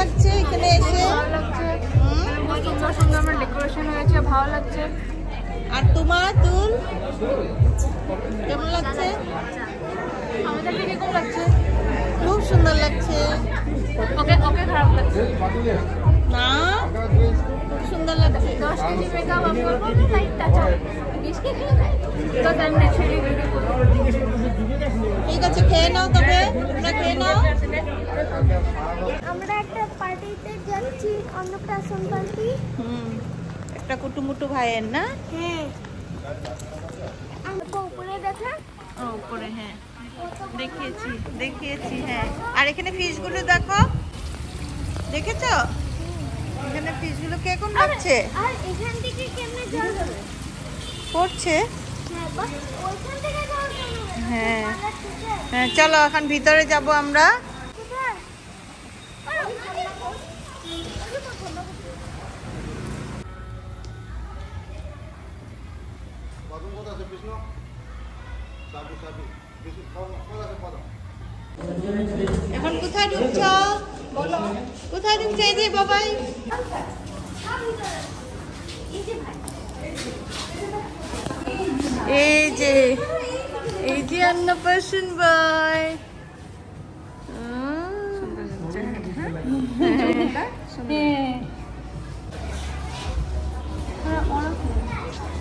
লাগছে এখানে এসে? ভালো লাগছে, সুন্দর সুন্দর আমার ডেকোরেশন হয়েছে, ভালো লাগছে। আর তোমার তুল কেমন লাগছে? আমাদের থেকে কম লাগছে, খুব সুন্দর লাগছে। ওকে ওকে খারাপ লাগছে না, খুব সুন্দর লাগছে। 10 কেজি মেকআপ আপ করবো লাইট টাচ আপ 20 কেজি তো টাইম ন্যাচারালি ভিডিও করব। ঠিক আছে, খেয়ে নাও তবে, তোমরা খেয়ে নাও। আমরা একটা পার্টিতে যাচ্ছি, অন্নপ্রাশন পার্টি। একটা কুটুমুটু ভাইয়ের না? হ্যাঁ, আমরা উপরে দেখা। ও উপরে, হ্যাঁ দেখিয়েছি হ্যাঁ। আর এখানে ফিশগুলো দেখো, দেখেছো? এখানে ফিশগুলো কেমন লাগছে? আর এখান থেকে কেমনে জল পড়ছে? হ্যাঁ, বাস ওইখান থেকে জল পড়বে। হ্যাঁ হ্যাঁ, চলো এখন ভিতরে যাব আমরা। এখন কোথায় ঢুকছ? কোথায় ঢুকছে? এই যে বাবাই, এই যে অন্নপ্রাশন বয়।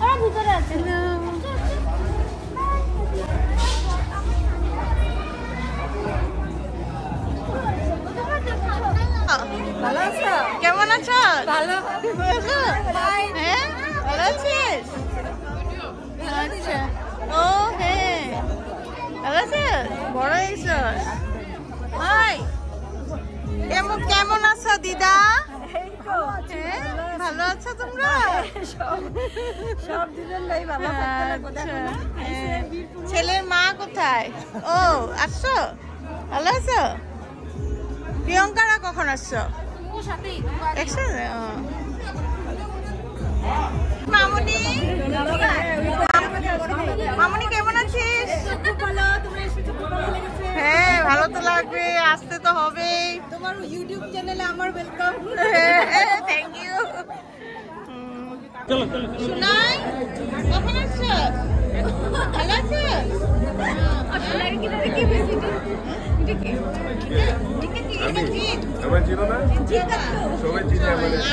ওরা ভিতরে আছে। ভালো আছো? কেমন আছো? ভালো। হ্যাঁ, ভালো আছিস? আচ্ছা, ও হ্যাঁ, ভালো আছিস? বড় হয়েছিস? হাই, কেমন আছো দিদা? ভালো আছো তোমরা? সব দিনের নাই ভালো ছেলের মা কোথায়? ও আসছো? ভালো আছো? প্রিয়ঙ্কারা কখন আসছো? একসাথে। মামুনি, মামুনি কেমন আছিস? হ্যাঁ, ভালো তো লাগবে, আসতে তো হবে। তোমার ইউটিউব চ্যানেলে আমার ওয়েলকাম। Thank you. সুনাই কখন আসছো? ভালো আছো?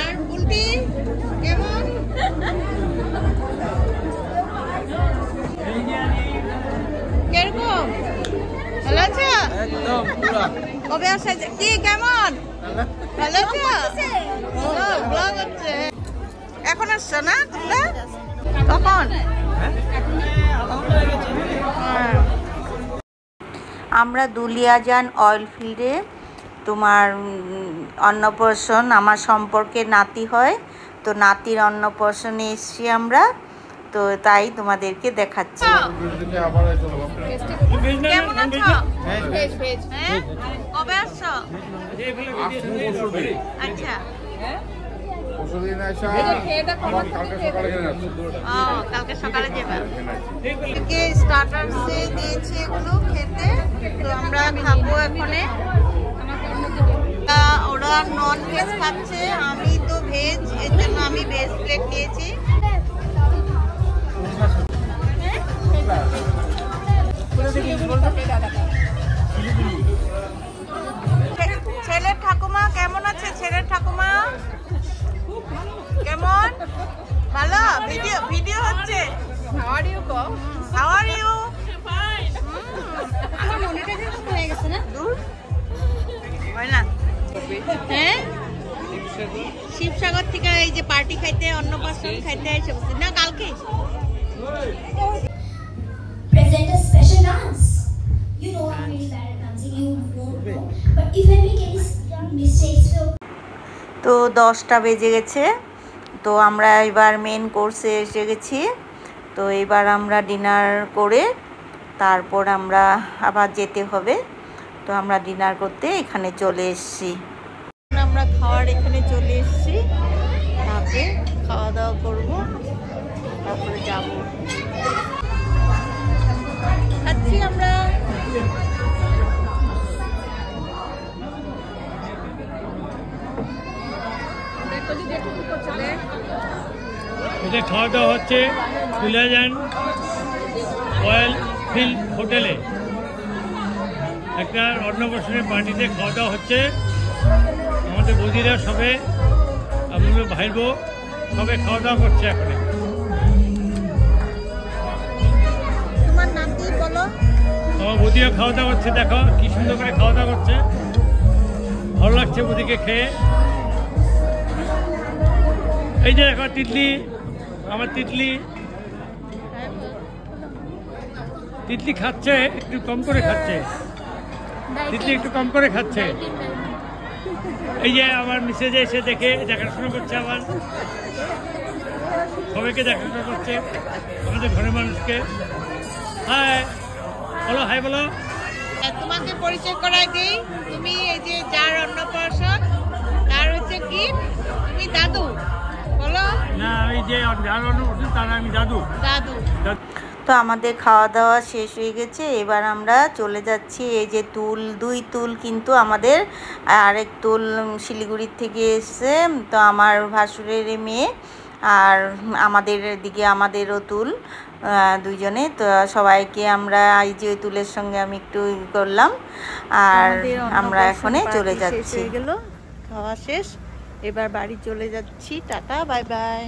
আর বুলটি কেমন? কিরকম? ভালো আছো? কবে আসা? কি কেমন? ভালো আছো? ব্লগ হচ্ছে। এখন আসছো না তোমরা? কখন? আমরা দুলিয়াজান অয়েল ফিল্ডে, তোমার অন্নপ্রাশন, আমার সম্পর্কে নাতি হয়, তো নাতির অন্নপ্রাশনে এসছি আমরা, তো তাই তোমাদেরকে দেখাচ্ছি। কেমন আছো? কবে আসছো? আচ্ছা, কালকে সকালে যাবে। স্টার্টারসে দিয়েছে এগুলো খেতে, তো আমরা খাবো এখানে। ওরা নন ভেজ খাচ্ছে, আমি তো ভেজ, এর জন্য আমি ভেজ প্লেট নিয়েছি। ছেলের ঠাকুমা কেমন আছে? ছেলের ঠাকুমা কেমন? ভালো? ভিডিও হচ্ছে। How are you? আমার মনিটাইজেশন হয়ে গেছে না? হয় না? হ্যাঁ, শিবসাগর থেকে এই যে পার্টি খাইতে, অন্নপ্রাশন খাইতে এসে বসে না কালকে। Present a special dance. You know I'm really bad at dancing. You won't know. But if I make any mistakes, তো 10টা বেজে গেছে, তো আমরা এবার মেন কোর্সে এসে গেছি। তো এবার আমরা ডিনার করে তারপর আমরা আবার যেতে হবে, তো আমরা ডিনার করতে এখানে চলে এসেছি। আমরা খাওয়ার এখানে চলে এসেছি, তারপরে খাওয়া দাওয়া করবো, তারপরে যাব। খাচ্ছি আমরা। এটা খাওয়া দাওয়া হচ্ছে কুলাজান রয়্যাল ফিল্ড হোটেলে, একটা অন্নপ্রাশনের পার্টিতে খাওয়া দাওয়া হচ্ছে। আমাদের বৌদিরা সবে, আমাদের ভাইয়ের বউ সবে খাওয়া দাওয়া করছে এখন। তোমার নাম কি বলো? আমার বৌদিরা খাওয়া দাওয়া করছে, দেখো কি সুন্দর করে খাওয়া দাওয়া করছে, ভালো লাগছে বৌদিকে খেয়ে। এই যে দেখো তিতলি, আমার তিতলি খাচ্ছে, একটু কম করে খাচ্ছে, তিতলি একটু কম করে খাচ্ছে। এই যে আমার মেসেজে এসে দেখাশোনা করছে, আবার সবাইকে দেখাশোনা করছে, আমাদের ঘরের মানুষকে। হাই বলো, হাই বলো। তোমাকে পরিচয় করাই দিই, তুমি এই যে যার অন্নপ্রাশন তার হচ্ছে কি তুমি দাদু বলো না, আমি যে যার অন্নপ্রাশন তার আমি দাদু। তো আমাদের খাওয়া দাওয়া শেষ হয়ে গেছে, এবার আমরা চলে যাচ্ছি। এই যে দুই তুল কিন্তু আমাদের, আরেক তুল শিলিগুড়ির থেকে এসছে, তো আমার ভাসুরের মেয়ে, আর আমাদের দিকে আমাদেরও তুল, দুইজনে। তো সবাইকে আমরা এই যে তুলের সঙ্গে আমি একটু করলাম, আর আমরা এখন চলে যাচ্ছি। খাওয়া শেষ, এবার বাড়ি চলে যাচ্ছি। Tata, bye bye.